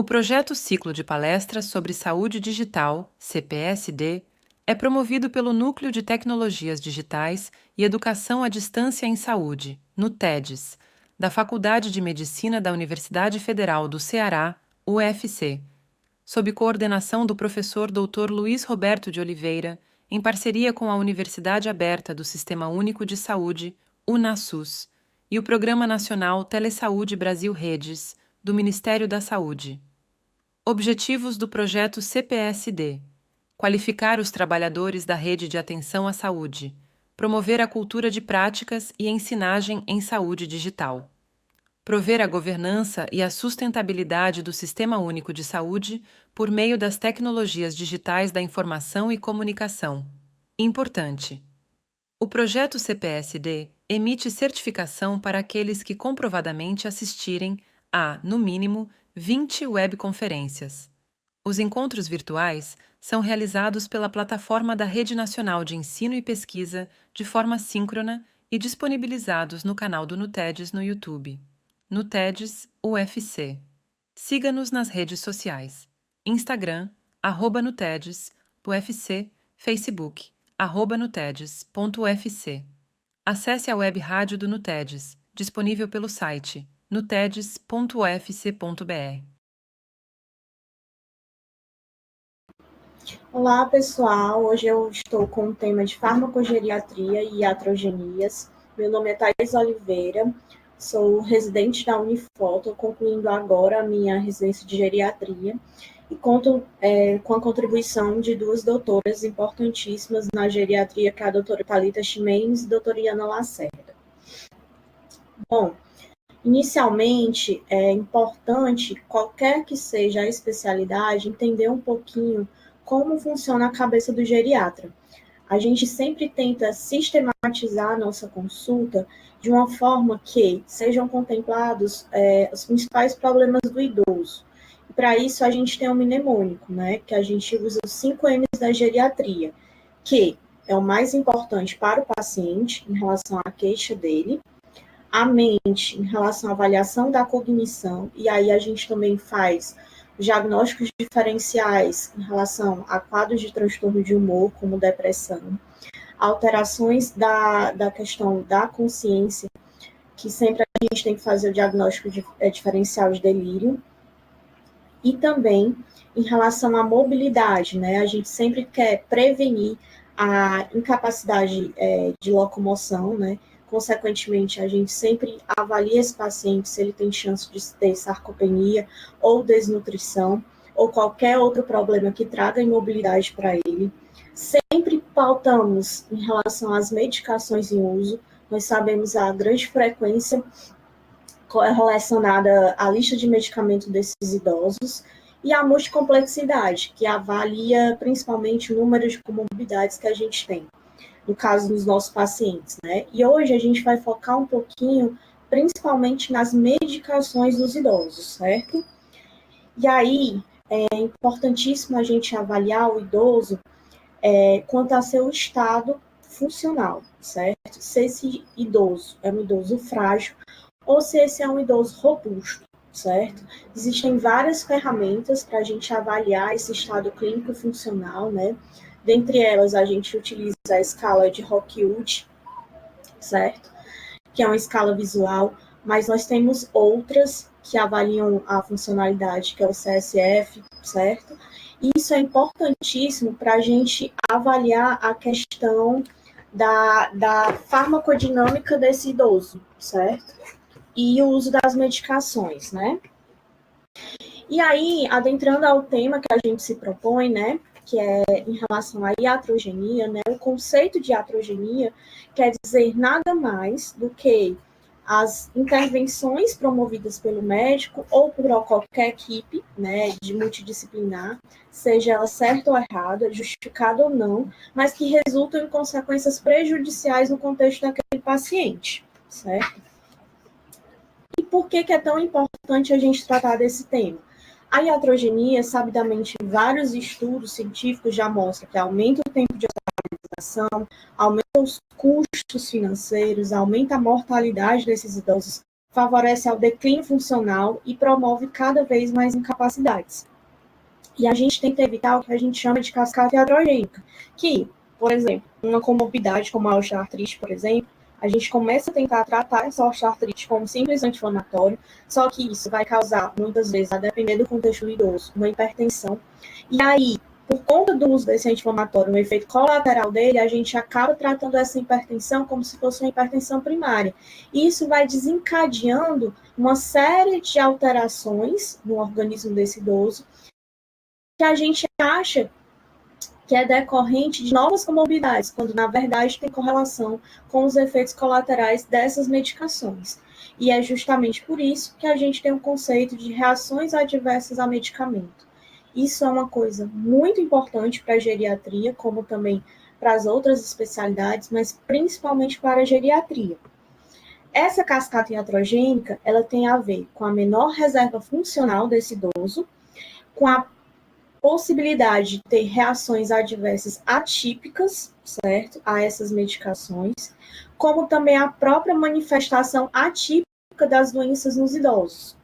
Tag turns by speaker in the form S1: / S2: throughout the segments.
S1: O projeto Ciclo de Palestras sobre Saúde Digital, CPSD, é promovido pelo Núcleo de Tecnologias Digitais e Educação à Distância em Saúde, NUTEDES, da Faculdade de Medicina da Universidade Federal do Ceará, UFC, sob coordenação do professor Dr. Luiz Roberto de Oliveira, em parceria com a Universidade Aberta do Sistema Único de Saúde, UNASUS, e o Programa Nacional Telesaúde Brasil Redes, do Ministério da Saúde. Objetivos do projeto CPSD: qualificar os trabalhadores da rede de atenção à saúde, promover a cultura de práticas e ensinagem em saúde digital, prover a governança e a sustentabilidade do Sistema Único de Saúde por meio das tecnologias digitais da informação e comunicação. Importante: o projeto CPSD emite certificação para aqueles que comprovadamente assistirem a, no mínimo, 20 webconferências. Os encontros virtuais são realizados pela plataforma da Rede Nacional de Ensino e Pesquisa de forma síncrona e disponibilizados no canal do NUTEDES no YouTube. NUTEDES UFC. Siga-nos nas redes sociais: Instagram, @NUTEDES, UFC, Facebook, @nutedes.ufc. Acesse a web rádio do NUTEDES, disponível pelo site nutedes.ufc.br.
S2: Olá, pessoal. Hoje eu estou com o tema de farmacogeriatria e iatrogenias. Meu nome é Thaís Oliveira, sou residente da Unifor, estou concluindo agora a minha residência de geriatria e conto com a contribuição de duas doutoras importantíssimas na geriatria, que é a doutora Thalita Ximenes e a doutora Iana Lacerda. Bom, inicialmente é importante, qualquer que seja a especialidade, entender um pouquinho como funciona a cabeça do geriatra. A gente sempre tenta sistematizar a nossa consulta de uma forma que sejam contemplados os principais problemas do idoso. E para isso a gente tem um mnemônico, né, que a gente usa os 5 M's da geriatria, que é o mais importante para o paciente em relação à queixa dele, a mente em relação à avaliação da cognição, e aí a gente também faz diagnósticos diferenciais em relação a quadros de transtorno de humor, como depressão, alterações da questão da consciência, que sempre a gente tem que fazer o diagnóstico diferencial de delírio, e também em relação à mobilidade, né? A gente sempre quer prevenir a incapacidade de locomoção, né? Consequentemente, a gente sempre avalia esse paciente se ele tem chance de ter sarcopenia ou desnutrição, ou qualquer outro problema que traga imobilidade para ele. Sempre pautamos em relação às medicações em uso. Nós sabemos a grande frequência relacionada à lista de medicamentos desses idosos, e a multicomplexidade, que avalia principalmente o número de comorbidades que a gente tem, no caso dos nossos pacientes, né? E hoje a gente vai focar um pouquinho, principalmente nas medicações dos idosos, certo? E aí, é importantíssimo a gente avaliar o idoso quanto a seu estado funcional, certo? Se esse idoso é um idoso frágil ou se esse é um idoso robusto, certo? Existem várias ferramentas para a gente avaliar esse estado clínico funcional, né? Dentre elas, a gente utiliza a escala de Rockwoods, certo? Que é uma escala visual, mas nós temos outras que avaliam a funcionalidade, que é o CSF, certo? E isso é importantíssimo para a gente avaliar a questão da farmacodinâmica desse idoso, certo? E o uso das medicações, né? E aí, adentrando ao tema que a gente se propõe, né, que é em relação à iatrogenia, né, o conceito de iatrogenia quer dizer nada mais do que as intervenções promovidas pelo médico ou por qualquer equipe, né, de multidisciplinar, seja ela certa ou errada, justificada ou não, mas que resultam em consequências prejudiciais no contexto daquele paciente, certo? E por que é tão importante a gente tratar desse tema? A iatrogenia, sabidamente, vários estudos científicos já mostram que aumenta o tempo de hospitalização, aumenta os custos financeiros, aumenta a mortalidade desses idosos favorece ao declínio funcional e promove cada vez mais incapacidades. E a gente tenta evitar o que a gente chama de cascata iatrogênica, que, por exemplo, uma comorbidade como a osteoartrite, por exemplo, a gente começa a tentar tratar essa osteoartrite como simples anti-inflamatório, só que isso vai causar, muitas vezes, a depender do contexto do idoso, uma hipertensão. E aí, por conta do uso desse anti-inflamatório, no efeito colateral dele, a gente acaba tratando essa hipertensão como se fosse uma hipertensão primária. E isso vai desencadeando uma série de alterações no organismo desse idoso, que a gente acha que é decorrente de novas comorbidades, quando na verdade tem correlação com os efeitos colaterais dessas medicações. E é justamente por isso que a gente tem um conceito de reações adversas a medicamento. Isso é uma coisa muito importante para a geriatria, como também para as outras especialidades, mas principalmente para a geriatria. Essa cascata iatrogênica, ela tem a ver com a menor reserva funcional desse idoso, com a possibilidade de ter reações adversas atípicas, certo, a essas medicações, como também a própria manifestação atípica das doenças nos idosos.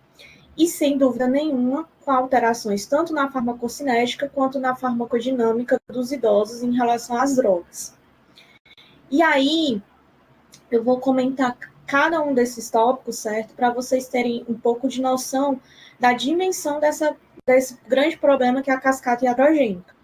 S2: E, sem dúvida nenhuma, com alterações tanto na farmacocinética quanto na farmacodinâmica dos idosos em relação às drogas. E aí, eu vou comentar cada um desses tópicos, certo, para vocês terem um pouco de noção da dimensão desse grande problema que é a cascata iatrogênica.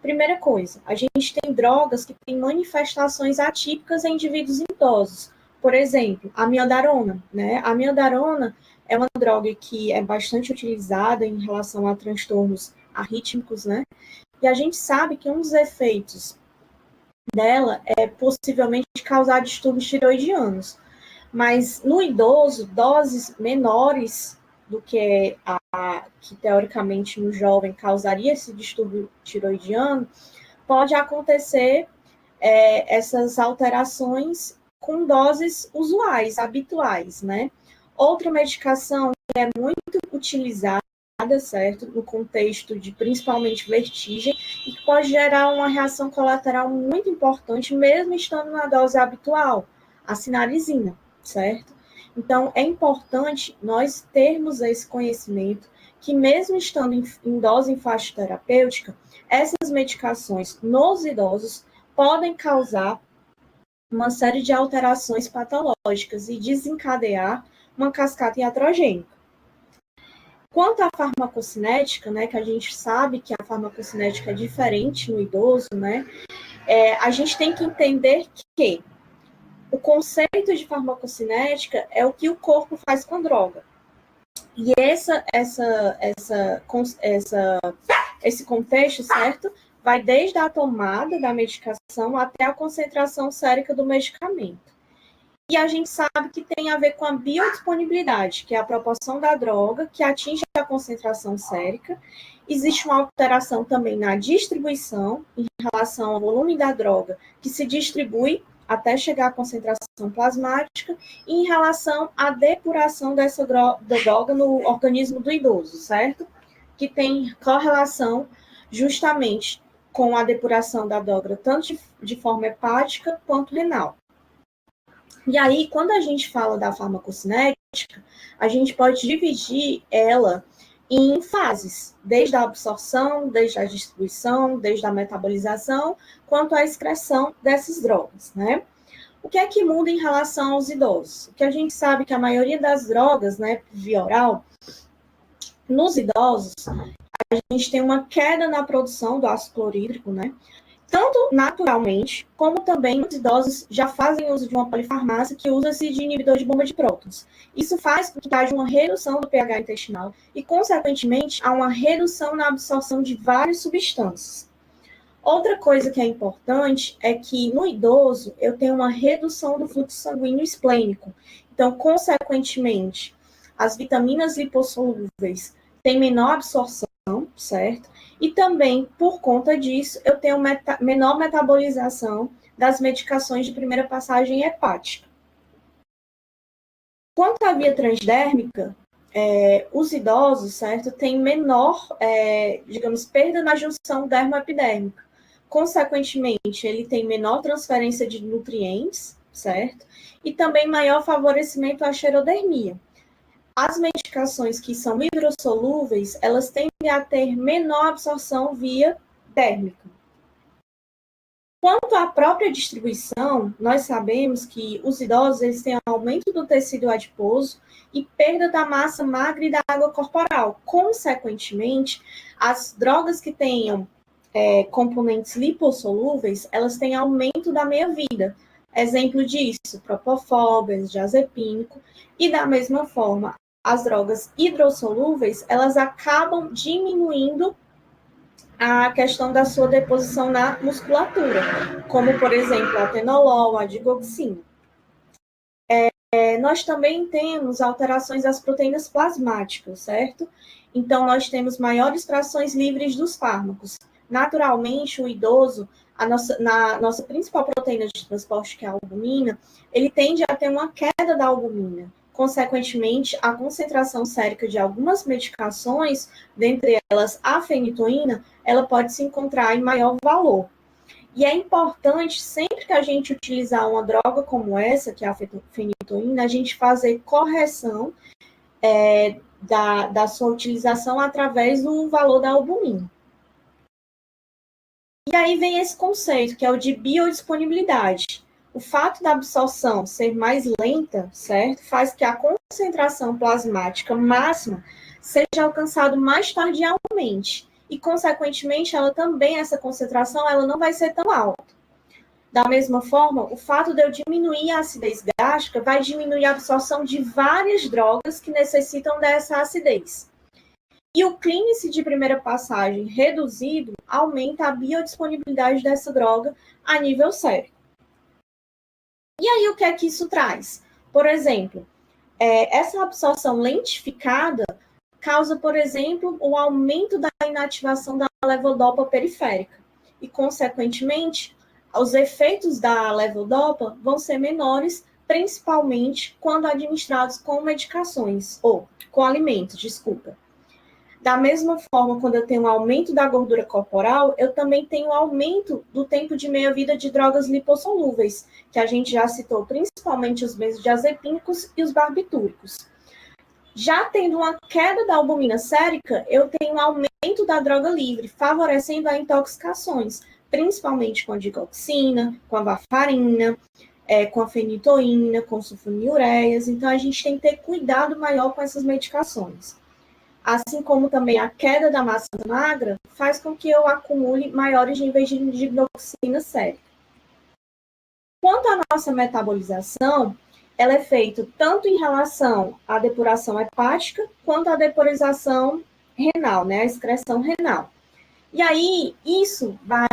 S2: Primeira coisa, a gente tem drogas que têm manifestações atípicas em indivíduos idosos. Por exemplo, a amiodarona, né? A amiodarona é uma droga que é bastante utilizada em relação a transtornos arrítmicos, né? E a gente sabe que um dos efeitos dela é possivelmente causar distúrbios tiroidianos. Mas no idoso, doses menores do que que teoricamente no jovem causaria esse distúrbio tiroidiano, pode acontecer essas alterações com doses usuais, habituais, né? Outra medicação que é muito utilizada, certo, no contexto de principalmente vertigem, e que pode gerar uma reação colateral muito importante, mesmo estando na dose habitual, a sinalizina, certo? Então, é importante nós termos esse conhecimento que, mesmo estando em dose em faixa terapêutica, essas medicações nos idosos podem causar uma série de alterações patológicas e desencadear uma cascata iatrogênica. Quanto à farmacocinética, né, que a gente sabe que a farmacocinética é diferente no idoso, né, a gente tem que entender que o conceito de farmacocinética é o que o corpo faz com a droga. E esse contexto, certo, vai desde a tomada da medicação até a concentração sérica do medicamento. E a gente sabe que tem a ver com a biodisponibilidade, que é a proporção da droga que atinge a concentração sérica. Existe uma alteração também na distribuição, em relação ao volume da droga, que se distribui até chegar à concentração plasmática, e em relação à depuração dessa droga no organismo do idoso, certo? Que tem correlação justamente com a depuração da droga, tanto de forma hepática quanto renal. E aí, quando a gente fala da farmacocinética, a gente pode dividir ela em fases, desde a absorção, desde a distribuição, desde a metabolização, quanto à excreção dessas drogas, né? O que é que muda em relação aos idosos? O que a gente sabe que a maioria das drogas, né, via oral, nos idosos, a gente tem uma queda na produção do ácido clorídrico, né? Tanto naturalmente, como também os idosos já fazem uso de uma polifarmácia que usa-se de inibidor de bomba de prótons. Isso faz com que haja uma redução do pH intestinal e, consequentemente, há uma redução na absorção de várias substâncias. Outra coisa que é importante é que, no idoso, eu tenho uma redução do fluxo sanguíneo esplênico. Então, consequentemente, as vitaminas lipossolúveis têm menor absorção, certo? E também, por conta disso, eu tenho menor metabolização das medicações de primeira passagem hepática. Quanto à via transdérmica, os idosos, certo, têm menor, digamos, perda na junção dermoepidérmica. Consequentemente, ele tem menor transferência de nutrientes, certo? E também maior favorecimento à xerodermia. as medicações que são hidrossolúveis, elas tendem a ter menor absorção via dérmica. Quanto à própria distribuição, nós sabemos que os idosos eles têm aumento do tecido adiposo e perda da massa magra e da água corporal. Consequentemente, as drogas que tenham componentes lipossolúveis, elas têm aumento da meia-vida. Exemplo disso, propofol, benzodiazepínico, e da mesma forma, as drogas hidrossolúveis, elas acabam diminuindo a questão da sua deposição na musculatura, como, por exemplo, a atenolol, a digoxina. Nós também temos alterações das proteínas plasmáticas, certo? Então, nós temos maiores frações livres dos fármacos. Naturalmente, o idoso, nossa principal proteína de transporte, que é a albumina, ele tende a ter uma queda da albumina. Consequentemente, a concentração sérica de algumas medicações, dentre elas a fenitoína, ela pode se encontrar em maior valor. E é importante, sempre que a gente utilizar uma droga como essa, que é a fenitoína, a gente fazer correção da sua utilização através do valor da albumina. E aí vem esse conceito, que é o de biodisponibilidade. O fato da absorção ser mais lenta, certo? Faz que a concentração plasmática máxima seja alcançada mais tardiamente. E, consequentemente, essa concentração, ela não vai ser tão alta. Da mesma forma, o fato de eu diminuir a acidez gástrica vai diminuir a absorção de várias drogas que necessitam dessa acidez. E o clínice de primeira passagem reduzido aumenta a biodisponibilidade dessa droga a nível sérico. E aí, o que é que isso traz? Por exemplo, essa absorção lentificada causa, por exemplo, o aumento da inativação da levodopa periférica. E, consequentemente, os efeitos da levodopa vão ser menores, principalmente quando administrados com medicações, ou com alimentos, desculpa. Da mesma forma, quando eu tenho um aumento da gordura corporal, eu também tenho um aumento do tempo de meia-vida de drogas lipossolúveis, que a gente já citou, principalmente os benzodiazepínicos e os barbitúricos. Já tendo uma queda da albumina sérica, eu tenho um aumento da droga livre, favorecendo as intoxicações, principalmente com a digoxina, com a varfarina, com a fenitoína, com sulfonilureias. Então, a gente tem que ter cuidado maior com essas medicações. Assim como também a queda da massa magra faz com que eu acumule maiores níveis de digoxina sérica. Quanto à nossa metabolização, ela é feita tanto em relação à depuração hepática, quanto à depuração renal, né, a excreção renal. E aí, isso vai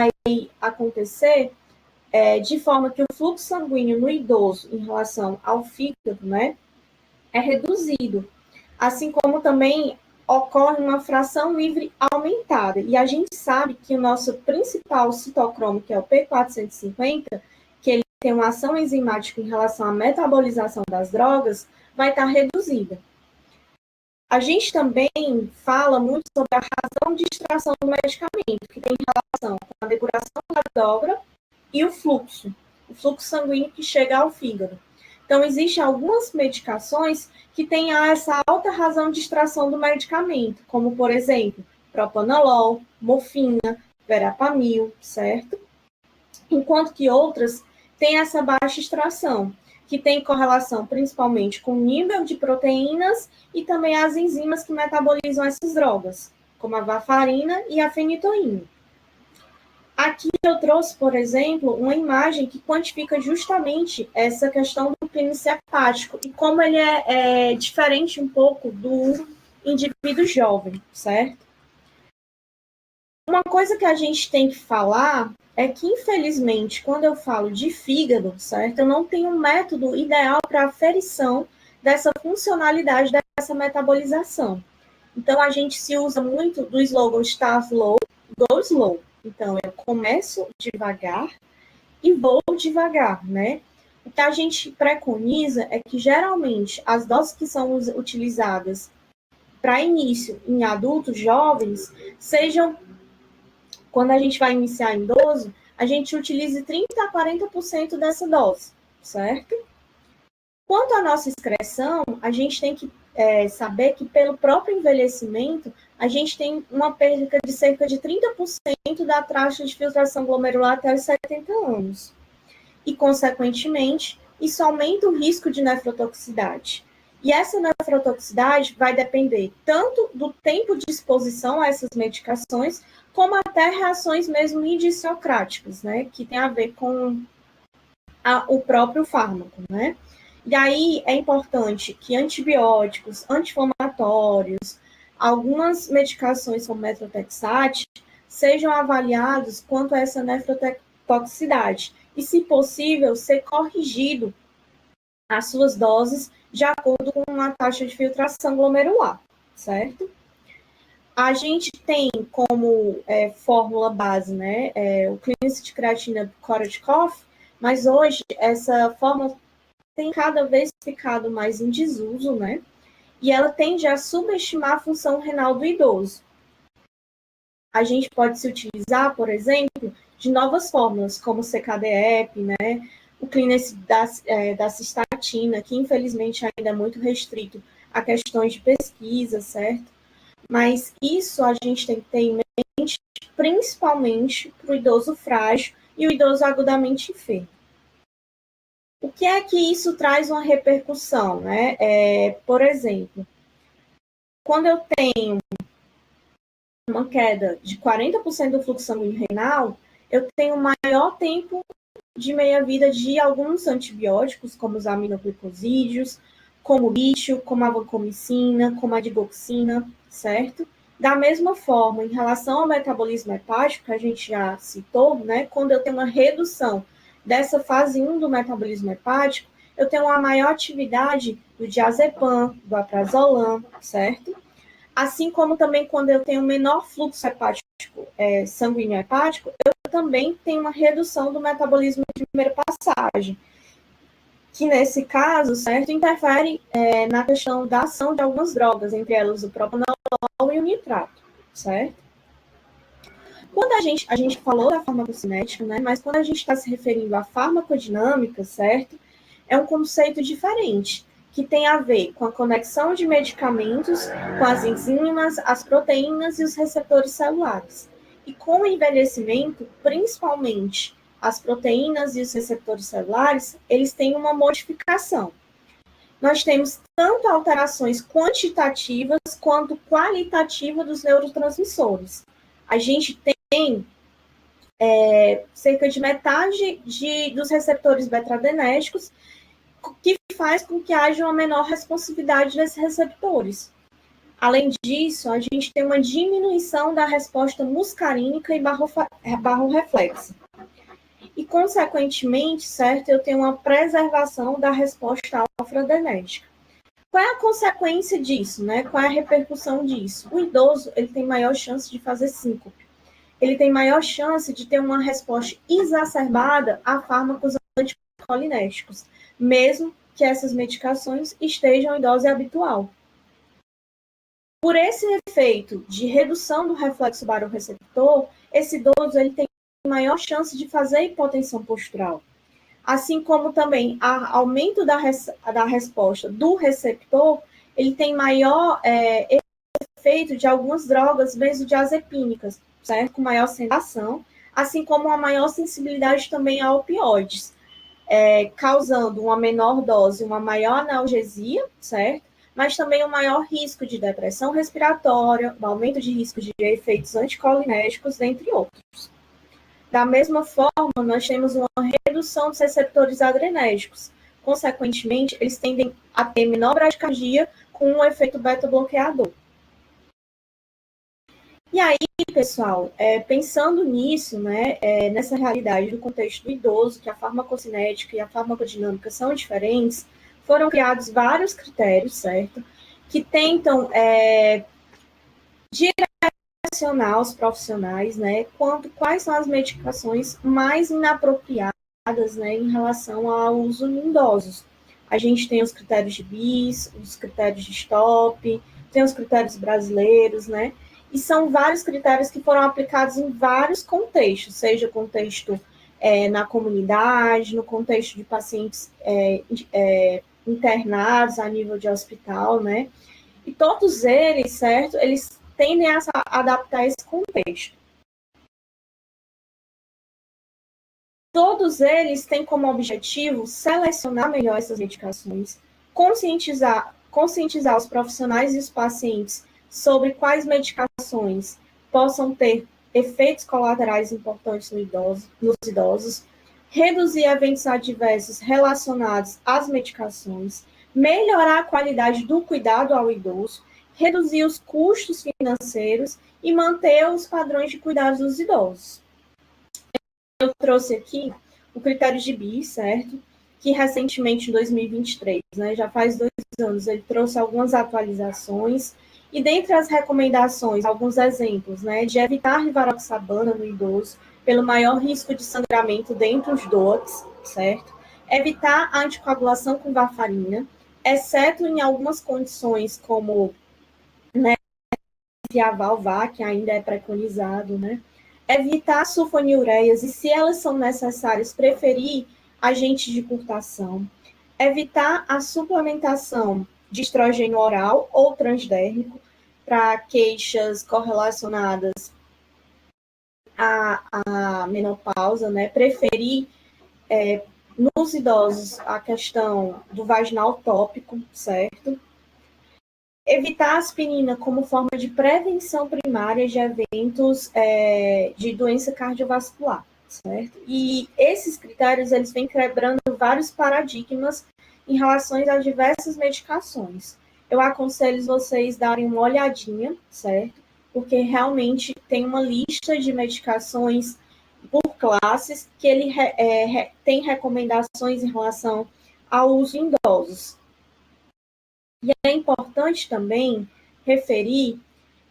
S2: acontecer de forma que o fluxo sanguíneo no idoso em relação ao fígado, né, é reduzido. Assim como também ocorre uma fração livre aumentada. E a gente sabe que o nosso principal citocromo, que é o P450, que ele tem uma ação enzimática em relação à metabolização das drogas, vai estar reduzida. A gente também fala muito sobre a razão de extração do medicamento, que tem relação com a depuração da droga e o fluxo sanguíneo que chega ao fígado. Então, existem algumas medicações que têm essa alta razão de extração do medicamento, como, por exemplo, propanolol, morfina, verapamil, certo? Enquanto que outras têm essa baixa extração, que tem correlação principalmente com o nível de proteínas e também as enzimas que metabolizam essas drogas, como a varfarina e a fenitoína. Aqui eu trouxe, por exemplo, uma imagem que quantifica justamente essa questão do clínice hepático e como ele é diferente um pouco do indivíduo jovem, certo? Uma coisa que a gente tem que falar é que, infelizmente, quando eu falo de fígado, certo, eu não tenho um método ideal para aferição dessa funcionalidade dessa metabolização. Então, a gente se usa muito do slogan Start Slow, Go Slow. Então, eu começo devagar e vou devagar, né? O que a gente preconiza é que, geralmente, as doses que são utilizadas para início em adultos jovens sejam, quando a gente vai iniciar em idoso, a gente utilize 30% a 40% dessa dose, certo? Quanto à nossa excreção, a gente tem que saber que pelo próprio envelhecimento, a gente tem uma perda de cerca de 30% da taxa de filtração glomerular até os 70 anos. E, consequentemente, isso aumenta o risco de nefrotoxicidade. E essa nefrotoxicidade vai depender tanto do tempo de exposição a essas medicações, como até reações mesmo idiosincráticas, né, que tem a ver com o próprio fármaco, né? E aí é importante que antibióticos, anti-inflamatórios, algumas medicações como metotrexate sejam avaliados quanto a essa nefrotoxicidade e, se possível, ser corrigido as suas doses de acordo com a taxa de filtração glomerular, certo? A gente tem como fórmula base, né, o clínico de creatina Korotchkov, mas hoje essa fórmula tem cada vez ficado mais em desuso, né? E ela tende a subestimar a função renal do idoso. A gente pode se utilizar, por exemplo, de novas fórmulas, como o CKD-EP, né? O clínico da cistatina, que infelizmente ainda é muito restrito a questões de pesquisa, certo? Mas isso a gente tem que ter em mente, principalmente para o idoso frágil e o idoso agudamente enfermo. O que é que isso traz uma repercussão, né? Por exemplo, quando eu tenho uma queda de 40% do fluxo sanguíneo renal, eu tenho maior tempo de meia-vida de alguns antibióticos, como os aminoglicosídeos, como o lítio, como a vancomicina, como a digoxina, certo? Da mesma forma, em relação ao metabolismo hepático, que a gente já citou, né? Quando eu tenho uma redução dessa fase 1 do metabolismo hepático, eu tenho uma maior atividade do diazepam, do alprazolam, certo? Assim como também quando eu tenho menor fluxo hepático, sanguíneo hepático, eu também tenho uma redução do metabolismo de primeira passagem, que nesse caso, certo, interfere na questão da ação de algumas drogas, entre elas o propanolol e o nitrato, certo? Quando a gente falou da farmacocinética, né, mas quando a gente está se referindo à farmacodinâmica, certo, é um conceito diferente, que tem a ver com a conexão de medicamentos com as enzimas, as proteínas e os receptores celulares. E com o envelhecimento, principalmente as proteínas e os receptores celulares, eles têm uma modificação. Nós temos tanto alterações quantitativas quanto qualitativas dos neurotransmissores. A gente tem cerca de metade dos receptores beta-adrenérgicos, que faz com que haja uma menor responsividade desses receptores. Além disso, a gente tem uma diminuição da resposta muscarínica e barro-reflexa. E, consequentemente, certo, eu tenho uma preservação da resposta alfa-adrenérgica. Qual é a consequência disso, né? Qual é a repercussão disso? O idoso, ele tem maior chance de fazer síncope. Ele tem maior chance de ter uma resposta exacerbada a fármacos anticolinérgicos, mesmo que essas medicações estejam em dose habitual. Por esse efeito de redução do reflexo barorreceptor, esse idoso ele tem maior chance de fazer hipotensão postural. Assim como também o aumento da resposta do receptor, ele tem maior efeito de algumas drogas benzodiazepínicas, certo? Com maior sedação, assim como uma maior sensibilidade também a opioides, causando uma menor dose, uma maior analgesia, certo? Mas também um maior risco de depressão respiratória, um aumento de risco de efeitos anticolinérgicos, entre outros. Da mesma forma, nós temos uma redução dos receptores adrenérgicos. Consequentemente, eles tendem a ter menor bradicardia com um efeito beta-bloqueador. E aí, pessoal, pensando nisso, né, nessa realidade do contexto do idoso, que a farmacocinética e a farmacodinâmica são diferentes, foram criados vários critérios, certo? Que tentam direcionar os profissionais, né, quais são as medicações mais inapropriadas, né, em relação ao uso em idosos. A gente tem os critérios de BIS, os critérios de STOP, tem os critérios brasileiros, né? E são vários critérios que foram aplicados em vários contextos, seja contexto na comunidade, no contexto de pacientes internados a nível de hospital, né? E todos eles, certo? Eles tendem a adaptar esse contexto. Todos eles têm como objetivo selecionar melhor essas medicações, conscientizar os profissionais e os pacientes sobre quais medicações possam ter efeitos colaterais importantes nos idosos, reduzir eventos adversos relacionados às medicações, melhorar a qualidade do cuidado ao idoso, reduzir os custos financeiros e manter os padrões de cuidados dos idosos. Eu trouxe aqui o critério de BI, certo? Que recentemente, em 2023, né, já faz 2 anos, ele trouxe algumas atualizações, e dentre as recomendações, alguns exemplos, né, de evitar rivaroxabana no idoso, pelo maior risco de sangramento dentre os DOACs, certo? Evitar a anticoagulação com varfarina, exceto em algumas condições como, né, a valvar, que ainda é preconizado, né? Evitar sulfonilureias e, se elas são necessárias, preferir agentes de curtação. Evitar a suplementação de estrogênio oral ou transdérmico para queixas correlacionadas à menopausa, né? Preferir nos idosos a questão do vaginal tópico, certo? Evitar a aspirina como forma de prevenção primária de eventos de doença cardiovascular, certo? E esses critérios, eles vêm quebrando vários paradigmas em relação a diversas medicações. Eu aconselho vocês darem uma olhadinha, certo? Porque realmente tem uma lista de medicações por classes que ele tem recomendações em relação ao uso em idosos. E é importante também referir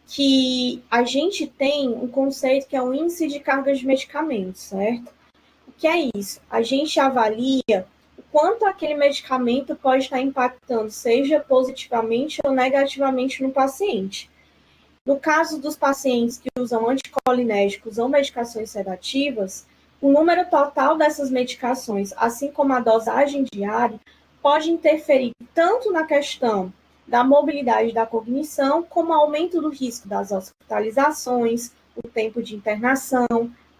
S2: que a gente tem um conceito que é o índice de carga de medicamentos, certo? O que é isso? A gente avalia o quanto aquele medicamento pode estar impactando, seja positivamente ou negativamente no paciente. No caso dos pacientes que usam anticolinérgicos ou medicações sedativas, o número total dessas medicações, assim como a dosagem diária, pode interferir tanto na questão da mobilidade da cognição, como aumento do risco das hospitalizações, o tempo de internação,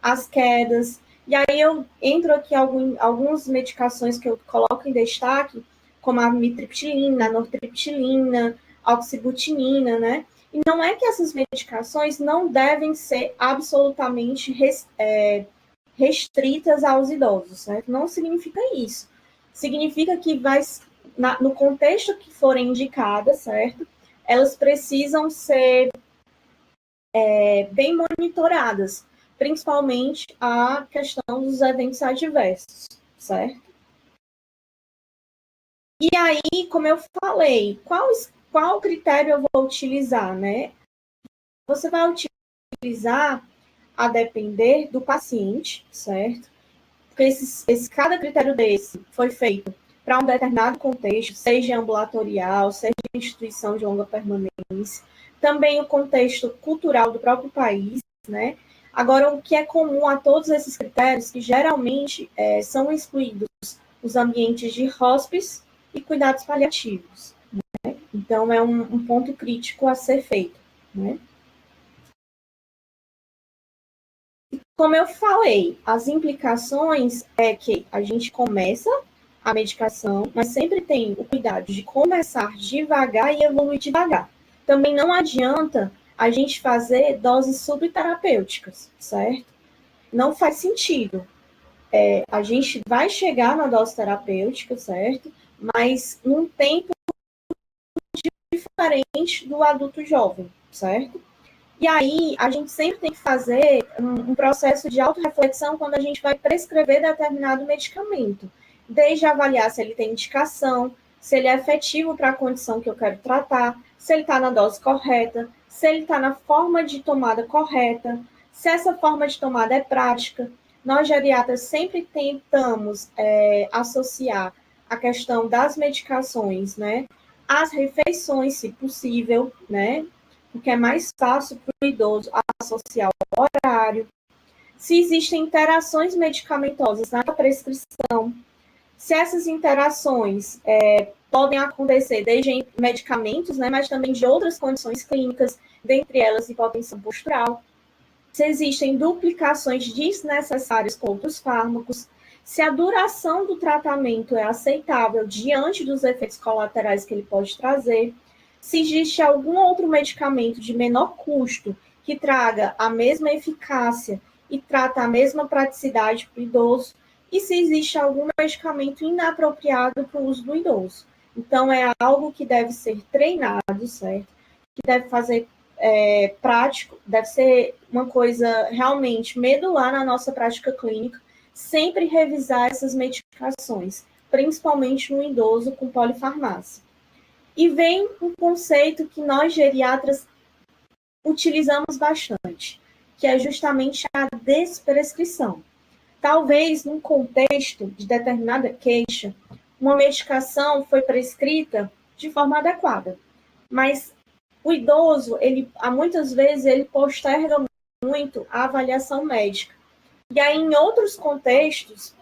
S2: as quedas. E aí eu entro aqui algumas medicações que eu coloco em destaque, como a amitriptilina, a nortriptilina, a oxibutinina, né? E não é que essas medicações não devem ser absolutamente restritas aos idosos, certo? Não significa isso. Significa que no contexto que forem indicadas, certo? Elas precisam ser bem monitoradas, principalmente a questão dos eventos adversos, certo? E aí, como eu falei, qual critério eu vou utilizar, né? Você vai utilizar a depender do paciente, certo? Porque cada critério desse foi feito para um determinado contexto, seja ambulatorial, seja instituição de longa permanência, também o contexto cultural do próprio país, né? Agora, o que é comum a todos esses critérios, que geralmente são excluídos os ambientes de hospice e cuidados paliativos, né? Então, é um ponto crítico a ser feito, né? Como eu falei, as implicações é que a gente começa a medicação, mas sempre tem o cuidado de começar devagar e evoluir devagar. Também não adianta a gente fazer doses subterapêuticas, certo? Não faz sentido. A gente vai chegar na dose terapêutica, certo? Mas num tempo diferente do adulto jovem, certo? E aí, a gente sempre tem que fazer um processo de autorreflexão quando a gente vai prescrever determinado medicamento, desde avaliar se ele tem indicação, se ele é efetivo para a condição que eu quero tratar, se ele está na dose correta, se ele está na forma de tomada correta, se essa forma de tomada é prática. Nós, geriatras, sempre tentamos associar a questão das medicações, né, às refeições, se possível, né, porque é mais fácil para o idoso associar o horário, se existem interações medicamentosas na prescrição, se essas interações podem acontecer desde em medicamentos, né, mas também de outras condições clínicas, dentre elas hipotensão postural, se existem duplicações desnecessárias com outros fármacos, se a duração do tratamento é aceitável diante dos efeitos colaterais que ele pode trazer, se existe algum outro medicamento de menor custo que traga a mesma eficácia e trata a mesma praticidade para o idoso, e se existe algum medicamento inapropriado para o uso do idoso. Então, é algo que deve ser treinado, certo? Que deve fazer prático, deve ser uma coisa realmente medular na nossa prática clínica, sempre revisar essas medicações, principalmente no idoso com polifarmácia. E vem um conceito que nós geriatras utilizamos bastante, que é justamente a desprescrição. Talvez, num contexto de determinada queixa, uma medicação foi prescrita de forma adequada, mas o idoso, muitas vezes, ele posterga muito a avaliação médica. E aí, em outros contextos,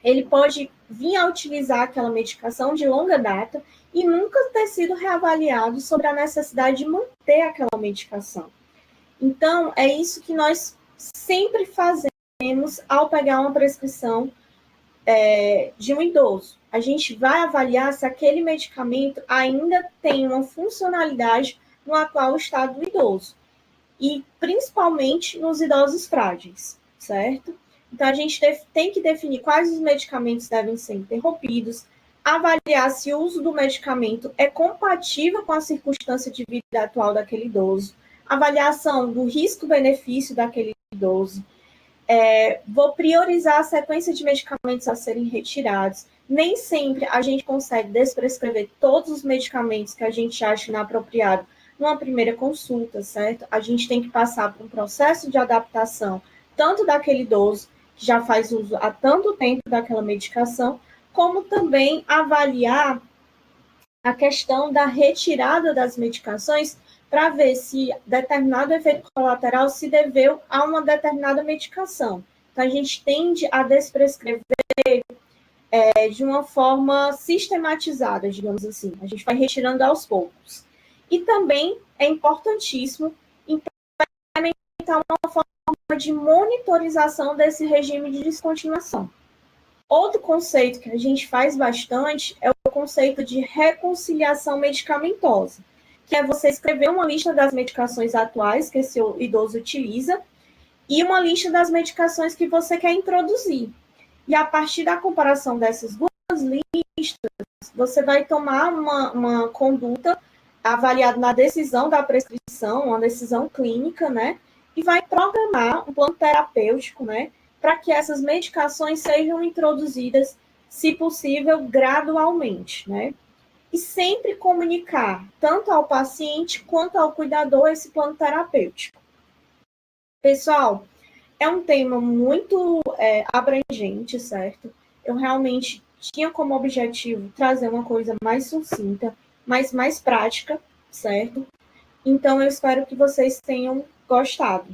S2: ele pode vir a utilizar aquela medicação de longa data e nunca ter sido reavaliado sobre a necessidade de manter aquela medicação. Então, é isso que nós sempre fazemos ao pegar uma prescrição de um idoso. A gente vai avaliar se aquele medicamento ainda tem uma funcionalidade no atual estado do idoso. E principalmente nos idosos frágeis, certo? Então, a gente tem que definir quais os medicamentos devem ser interrompidos, avaliar se o uso do medicamento é compatível com a circunstância de vida atual daquele idoso, avaliação do risco-benefício daquele idoso. Vou priorizar a sequência de medicamentos a serem retirados. Nem sempre a gente consegue desprescrever todos os medicamentos que a gente acha inapropriado numa primeira consulta, certo? A gente tem que passar por um processo de adaptação, tanto daquele idoso que já faz uso há tanto tempo daquela medicação, como também avaliar a questão da retirada das medicações para ver se determinado efeito colateral se deveu a uma determinada medicação. Então, a gente tende a desprescrever de uma forma sistematizada, digamos assim. A gente vai retirando aos poucos. E também é importantíssimo implementar uma forma de monitorização desse regime de descontinuação. Outro conceito que a gente faz bastante é o conceito de reconciliação medicamentosa, que é você escrever uma lista das medicações atuais que esse idoso utiliza e uma lista das medicações que você quer introduzir. E a partir da comparação dessas duas listas, você vai tomar uma conduta avaliada na decisão da prescrição, uma decisão clínica, né? E vai programar um plano terapêutico, né? Para que essas medicações sejam introduzidas, se possível, gradualmente, né? E sempre comunicar, tanto ao paciente quanto ao cuidador, esse plano terapêutico. Pessoal, é um tema muito abrangente, certo? Eu realmente tinha como objetivo trazer uma coisa mais sucinta, mas mais prática, certo? Então, eu espero que vocês tenham gostado.